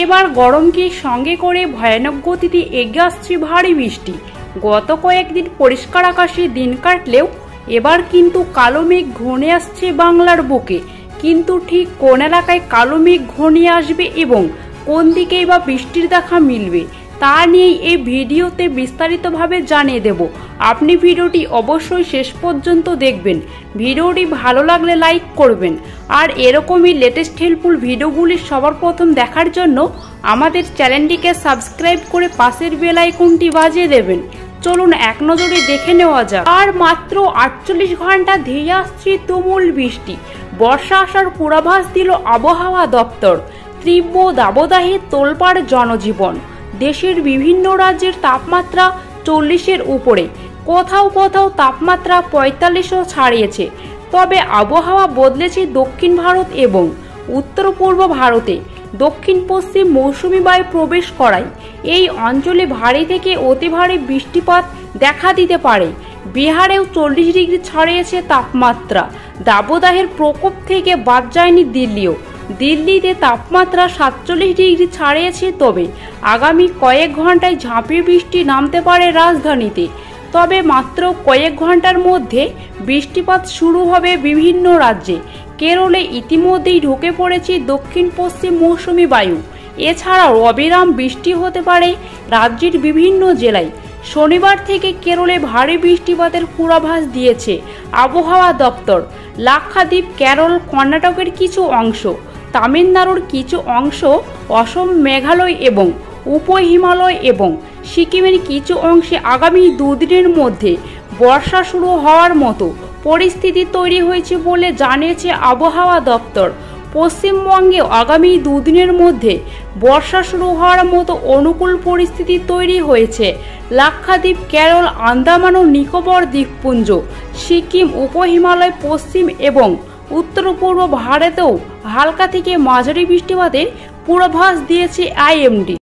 এবার গরমকে সঙ্গে করে ভয়ানক গতিতে এগিয়ে আসছে ভারী বৃষ্টি। গত কয়েকদিন পরিষ্কার আকাশে দিন কাটলেও এবার কিন্তু কালো মেঘ ঘনে আসছে বাংলার বুকে। কিন্তু ঠিক কোন এলাকায় কালো মেঘ ঘনিয়ে আসবে এবং কোন দিকেই বা বৃষ্টির দেখা মিলবে তা নিয়েই এই ভিডিওতে বিস্তারিতভাবে জানিয়ে দেব। আপনি ভিডিওটি অবশ্যই শেষ পর্যন্ত দেখবেন। ভিডিওটি ভালো লাগলে লাইক করবেন, আর এরকমই লেটেস্ট হেল্পফুল ভিডিওগুলি সবার প্রথম দেখার জন্য আমাদের চ্যানেলটিকে সাবস্ক্রাইব করে পাশের বেল আইকনটি বাজিয়ে দেবেন। চলুন এক নজরে দেখে নেওয়া যাক। আর মাত্র 48 ঘন্টা ধেয়ে আসছে তুমুল বৃষ্টি। বর্ষা আসার পূর্বাভাস দিল আবহাওয়া দপ্তর। তীব্র দাবদাহে তোলপাড় জনজীবন। দেশের বিভিন্ন রাজ্যের তাপমাত্রা 40-এর উপরে, কোথাও কোথাও তাপমাত্রা 45ও ছাড়িয়েছে। তবে আবহাওয়া বদলেছে দক্ষিণ ভারত এবং উত্তর পূর্ব ভারতে। দক্ষিণ পশ্চিম মৌসুমী বায়ু প্রবেশ করায় এই অঞ্চলে ভারী থেকে অতি ভারী বৃষ্টিপাত দেখা দিতে পারে। বিহারেও 40 ডিগ্রি ছাড়িয়েছে তাপমাত্রা। দাবদাহের প্রকোপ থেকে বাদ যায়নি দিল্লিও। দিল্লিতে তাপমাত্রা 47 ডিগ্রি ছাড়িয়েছে। তবে আগামী কয়েক ঘন্টায় ঝাঁপিয়ে বৃষ্টি নামতে পারে রাজধানীতে। তবে মাত্র কয়েক ঘন্টার মধ্যে বৃষ্টিপাত শুরু হবে বিভিন্ন রাজ্যে। কেরলে ইতিমধ্যেই ঢুকে পড়েছে দক্ষিণ পশ্চিম মৌসুমী বায়ু। এছাড়াও অবিরাম বৃষ্টি হতে পারে রাজ্যের বিভিন্ন জেলায়। শনিবার থেকে কেরলে ভারী বৃষ্টিপাতের পূর্বাভাস দিয়েছে আবহাওয়া দপ্তর। লাক্ষাদ্বীপ, কেরল, কর্ণাটকের কিছু অংশ, তামিলনাড়ুর কিছু অংশ, অসম, মেঘালয় এবং উপ হিমালয় এবং সিকিমের কিছু অংশে আগামী দুদিনের মধ্যে বর্ষা শুরু হওয়ার মতো পরিস্থিতি তৈরি হয়েছে বলে জানিয়েছে আবহাওয়া দপ্তর। পশ্চিমবঙ্গে আগামী দুদিনের মধ্যে বর্ষা শুরু হওয়ার মতো অনুকূল পরিস্থিতি তৈরি হয়েছে। লাক্ষাদ্বীপ, কেরল, আন্দামান ও নিকোবর দ্বীপপুঞ্জ, সিকিম, উপ হিমালয়, পশ্চিম এবং উত্তর পূর্ব ভারতেও হালকা থেকে মাঝারি বৃষ্টিপাতের পূর্বাভাস দিয়েছে আইএমডি।